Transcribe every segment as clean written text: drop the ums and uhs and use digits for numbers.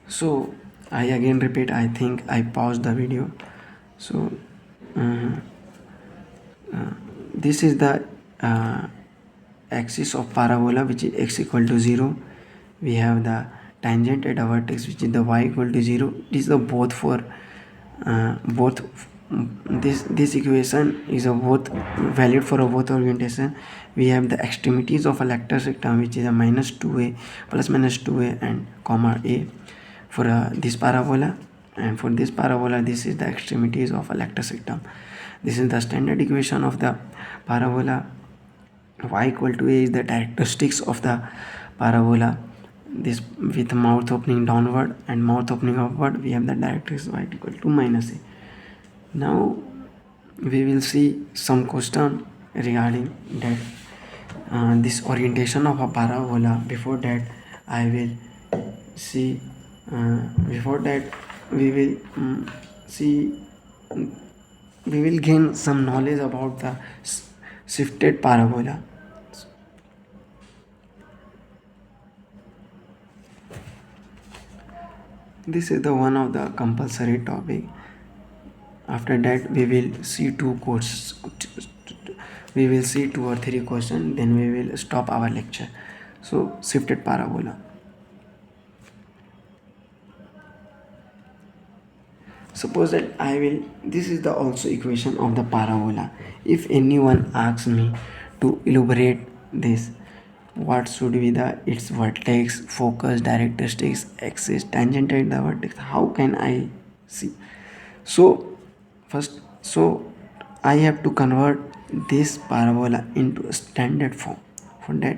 So I again repeat, I think I paused the video. So uh, this is the uh, axis of parabola, which is x equal to 0. We have the tangent at a vertex, which is the y equal to 0. This is the both for both. This equation is a both valid for a both orientation. We have the extremities of a vector system, which is a minus 2a, plus minus 2a, and comma a for this parabola. And for this parabola, this is the extremities of a vector system. This is the standard equation of the parabola. Y equal to a is the characteristics of the parabola. This with mouth opening downward and mouth opening upward, we have the characteristics y equal to minus a. Now we will see some question regarding that this orientation of a parabola. Before that, I will see. Before that, we will see. We will gain some knowledge about the shifted parabola. This is the one of the compulsory topic. After that, we will see two courses. We will see 2 or 3 questions. Then we will stop our lecture. So shifted parabola. Suppose that I will. This is the also equation of the parabola. If anyone asks me to elaborate this, what should be the its vertex, focus, characteristics, axis, tangent at the vertex? How can I see? So first, I have to convert this parabola into a standard form. For that,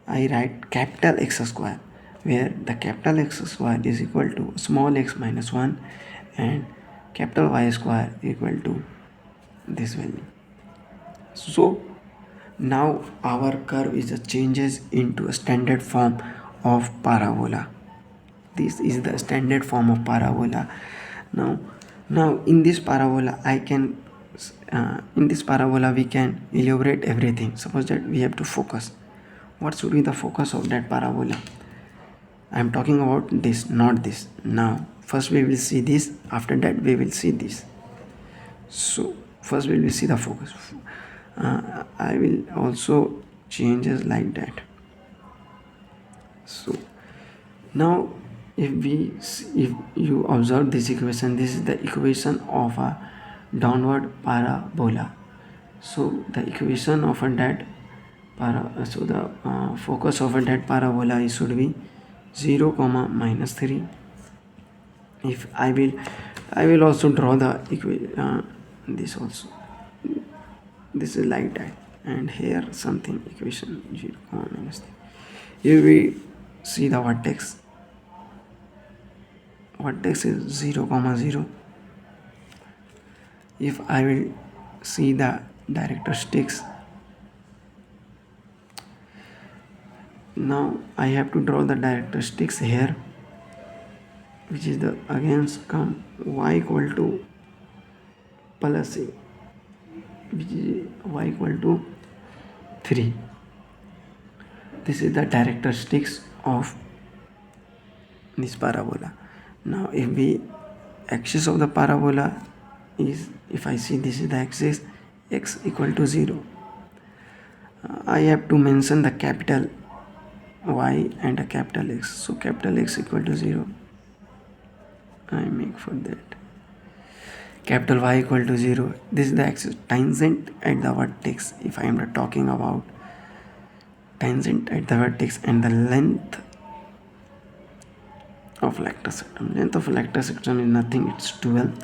I write capital X square, where the capital X square is equal to small x minus 1 and capital Y square equal to this value. So now our curve is a changes into a standard form of parabola. This is the standard form of parabola. Now in this parabola I can in this parabola we can elaborate everything. Suppose that we have to focus. What should be the focus of that parabola? I am talking about this, not this. Now first we will see this, after that we will see this. So first we will see the focus. I will also changes like that. So now if you observe this equation, this is the equation of a downward parabola. So the equation of a that so the focus of a that parabola should be 0 comma minus 3. If I will also draw the this also. This is like that, and here something equation 0 comma minus 3. Here we see the vertex. Vertex is 0 comma 0. If I will see the characteristics, now I have to draw the characteristics here, which is the against come y equal to plus a, which is y equal to 3. This is the characteristics of this parabola. Now if the axis of the parabola is, if I see this is the axis x equal to 0, I have to mention the capital Y and a capital X. So capital X equal to 0, I make for that. Capital Y equal to 0. This is the axis tangent at the vertex. If I am talking about tangent at the vertex, and the length of vector system. Length of vector system is nothing, it's 12.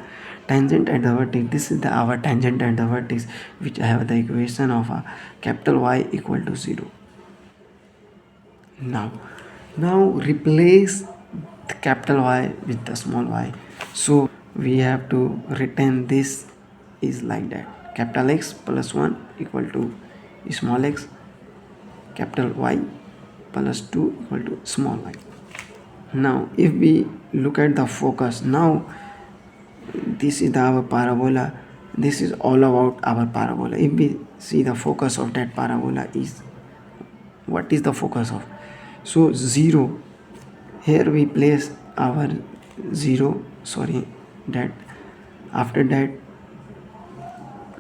Tangent at the vertex, this is our tangent at the vertex, which I have the equation of a capital Y equal to 0. Now replace the capital Y with the small y. So we have to retain this is like that. Capital X plus 1 equal to small x. Capital Y plus 2 equal to small y. Now if we look at the focus, now this is our parabola. This is all about our parabola. If we see the focus of that parabola is, what is the focus of? So 0 Here we place our 0, sorry, that after that,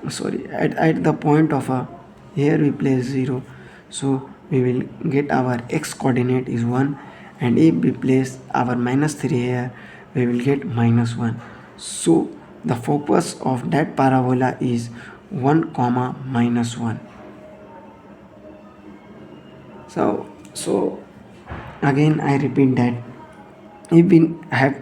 sorry, at the point of a, here we place 0, so we will get our x coordinate is 1, and if we place our minus 3 here, we will get minus 1. So the focus of that parabola is 1 comma minus 1. So again I repeat that if we have,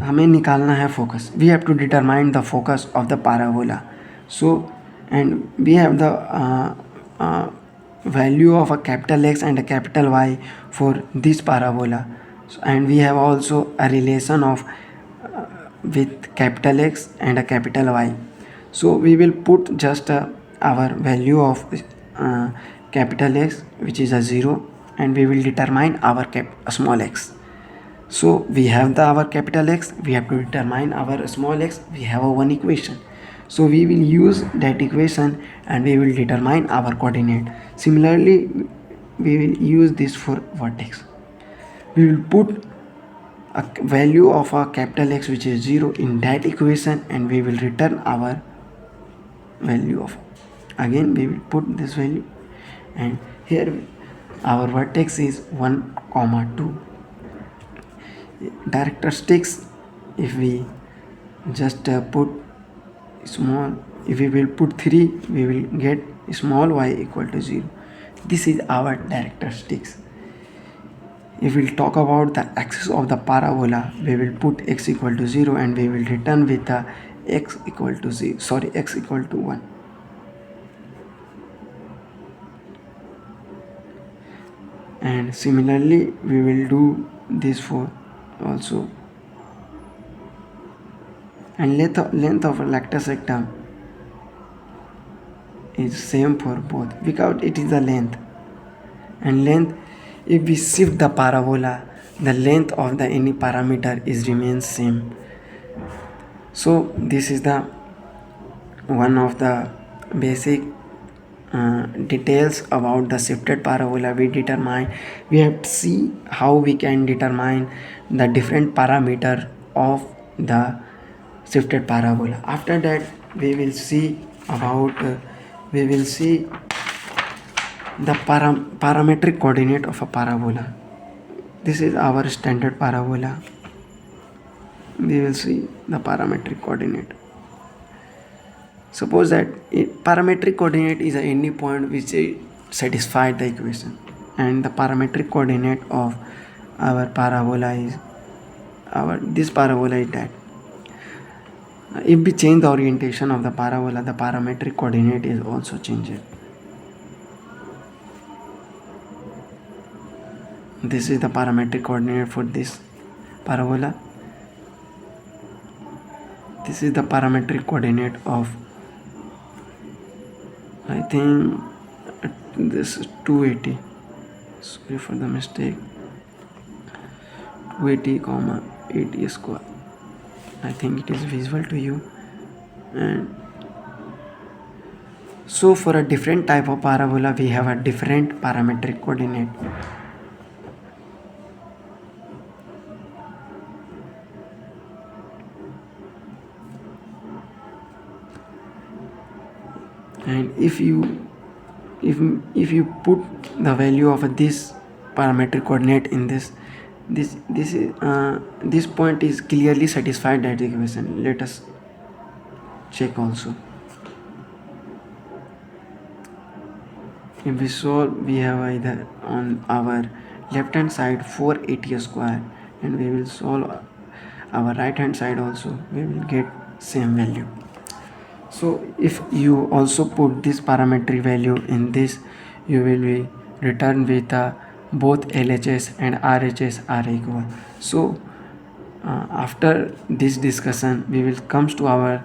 हमें निकालना है focus, we have to determine the focus of the parabola. So and we have the value of a capital X and a capital Y for this parabola. So, and we have also a relation of with capital X and a capital Y. So we will put just our value of capital X, which is a 0, and we will determine our small x. So we have our capital X, we have to determine our small x, we have a one equation. So we will use that equation and we will determine our coordinate. Similarly, we will use this for vertex. We will put a value of a capital X, which is 0, in that equation, and we will return our value of, again we will put this value, and here our vertex is 1 comma 2. Characteristics, if we just put small, if we will put 3, we will get small y equal to 0. This is our characteristics. If we'll talk about the axis of the parabola, we will put x equal to 0 and we will return with the x equal to 0, sorry, x equal to 1. And similarly we will do this for also. And length of a lactus rectum is same for both, because it is the length. And length, if we shift the parabola, the length of the any parameter is remains same. So this is the one of the basic details about the shifted parabola. We have to see how we can determine the different parameter of the shifted parabola. After that we will see about the parametric coordinate of a parabola. This is our standard parabola. We will see the parametric coordinate. Suppose that parametric coordinate is any point which satisfies the equation, and the parametric coordinate of our parabola is this parabola is that. If we change the orientation of the parabola, the parametric coordinate is also changed. This is the parametric coordinate for this parabola. This is the parametric coordinate of, I think this is 280, sorry for the mistake, 280 comma 80 square. I think it is visible to you. And so for a different type of parabola we have a different parametric coordinate. And if you put the value of this parametric coordinate in this point is clearly satisfied that equation. Let us check also. If we solve, we have either on our left hand side 480 square, and we will solve our right hand side also, we will get same value. So if you also put this parametric value in this, you will be returned with both LHS and RHS are equal. So after this discussion we will comes to our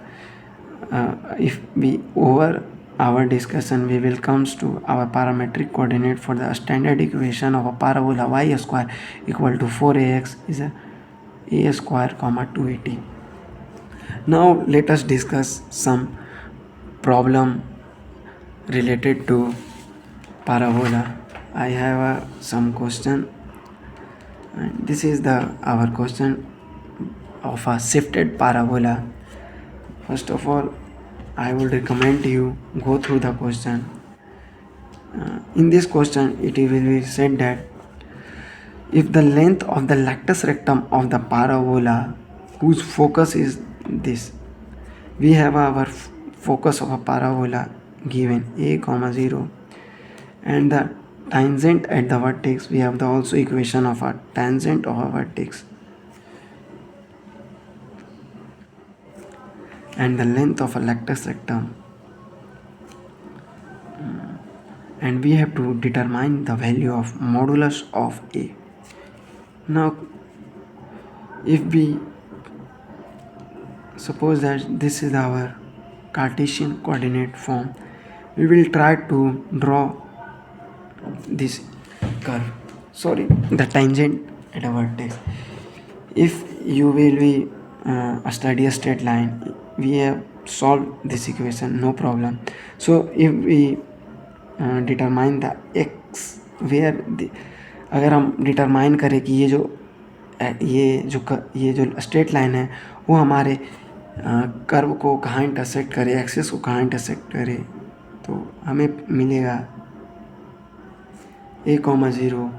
if we over our discussion we will comes to our parametric coordinate for the standard equation of a parabola y square equal to 4ax is a square comma 280. Now let us discuss some problem related to parabola. I have some question And this is the our question of a shifted parabola. First of all, I would recommend you go through the question. In this question, it will be said that if the length of the lactus rectum of the parabola whose focus is this, we have our focus of a parabola given a comma 0, and the tangent at the vertex, we have the also equation of a tangent of a vertex, and the length of a lactus rectum, and we have to determine the value of modulus of a. Now if we suppose that this is our Cartesian coordinate form, we will try to draw this curve, the tangent at a vertex. If you will be study a straight line, we have solved this equation, no problem. So if we determine the x where the, अगर हम determine करें कि ये जो straight line है वो हमारे curve को कहाँ इंटरसेक्ट करे, एक्सिस को कहाँ इंटरसेक्ट करे, तो हमें मिलेगा a comma 0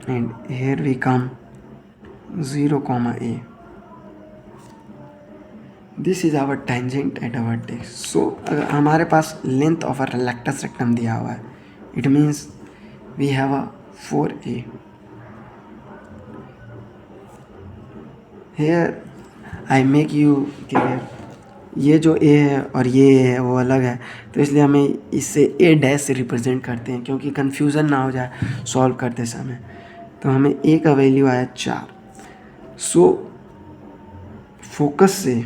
and here we come 0 comma a. This is our tangent at a vertex. So अगर हमारे पास length of a latus rectum दिया हुआ है, it means we have a 4a. Here I make you clear, ये जो a है और ये है वो अलग है, तो इसलिए हमें इससे a डैश से रिप्रेजेंट करते हैं क्योंकि कन्फ्यूज़न ना हो जाए सॉल्व करते समय. तो हमें a का वैल्यू आया 4. सो फोकस से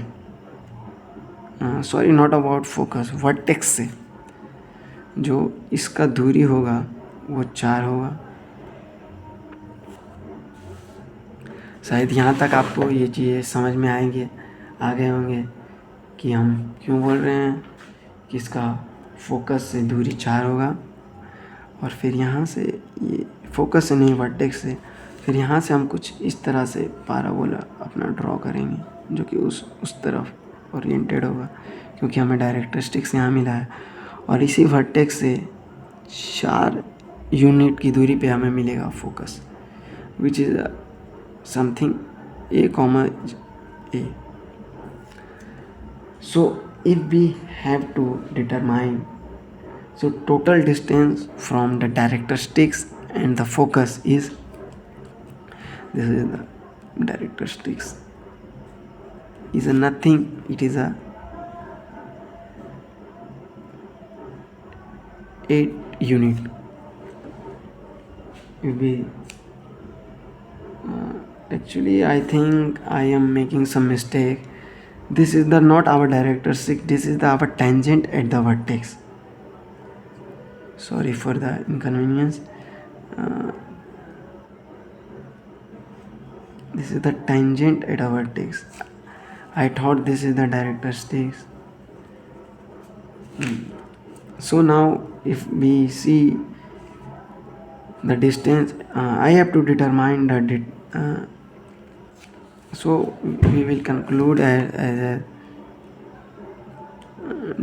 sorry not about focus, vertex से जो इसका दूरी होगा वो 4 होगा. शायद यहाँ तक आपको ये चीज़ें समझ में आ गए होंगे कि हम क्यों बोल रहे हैं कि इसका फोकस से दूरी 4 होगा. और फिर यहाँ से ये फोकस से नहीं, वर्टेक्स से, फिर यहाँ से हम कुछ इस तरह से पैराबोला अपना ड्रॉ करेंगे जो कि उस तरफ ओरिएंटेड होगा क्योंकि हमें डायरेक्ट्रिस्टिक्स यहाँ मिला है. और इसी वर्टेक्स से 4 यूनिट की दूरी पे हमें मिलेगा focus, which is something a comma a. So if we have to determine, so total distance from the directrices and the focus is, this is the directrices, is a nothing, it is a 8 unit. If we actually I think I am making some mistake. This is the not our directrix, this is the our tangent at the vertex. Sorry for the inconvenience. This is the tangent at a vertex. I thought this is the directrix. So now if we see the distance, I have to determine the so we will conclude as a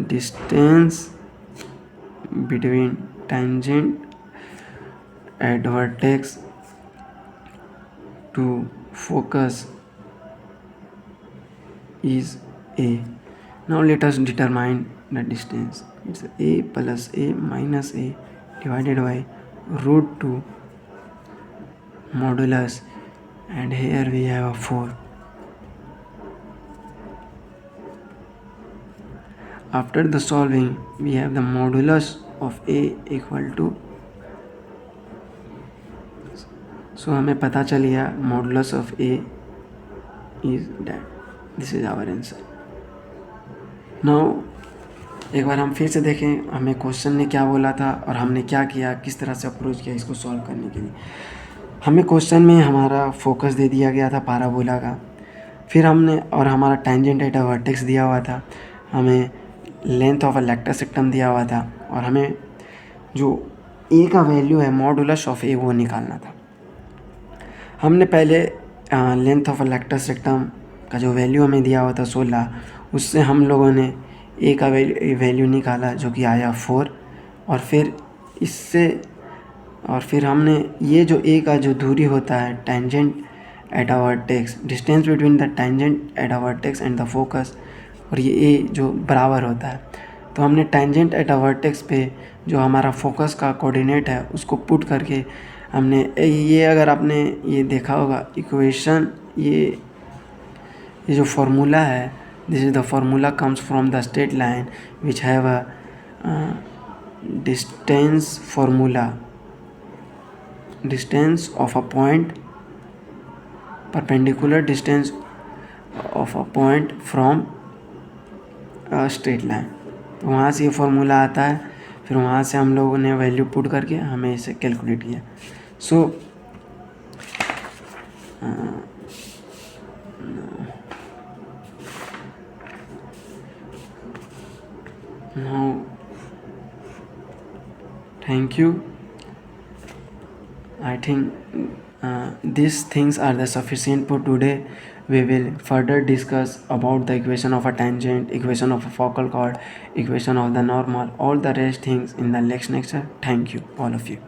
distance between tangent at vertex to focus is a. Now let us determine the distance. It's a plus a minus a divided by root 2 modulus, and here we have a 4. After the solving, we have the modulus of a equal to, so हमें पता चल गया modulus of a is that. This is our answer. Now एक बार हम फिर से देखें हमें क्वेश्चन ने क्या बोला था और हमने क्या किया, किस तरह से अप्रोच किया इसको सॉल्व करने के लिए. हमें क्वेश्चन में हमारा फोकस दे दिया गया था पैराबोला का, फिर हमने और हमारा टेंजेंट एट अ वर्टेक्स दिया हुआ था, हमें length of a latus rectum दिया हुआ था, और हमें जो ए का वैल्यू है मॉडुलस ऑफ ए वो निकालना था. हमने पहले लेंथ ऑफ लेक्टस रेक्टम का जो वैल्यू हमें दिया हुआ था 16, उससे हम लोगों ने ए का वैल्यू निकाला जो कि आया 4, और फिर इससे और फिर हमने ये जो ए का जो दूरी होता है tangent at a vertex, distance between the tangent at a vertex and the focus, और ये ए जो बराबर होता है, तो हमने टेंजेंट एट अ वर्टेक्स पे जो हमारा फोकस का कोऑर्डिनेट है उसको पुट करके हमने ये, अगर आपने ये देखा होगा इक्वेशन, ये जो फार्मूला है, this is the formula comes from the straight line which have a distance formula, distance of a point, perpendicular distance of a point from a straight line। तो वहाँ से ये फार्मूला आता है, फिर वहाँ से हम लोगों ने वैल्यू पुट करके हमें इसे कैलकुलेट किया। So now thank you. I think these things are the sufficient for today. We will further discuss about the equation of a tangent, equation of a focal chord, equation of the normal, all the rest things in the next lecture. Thank you, all of you.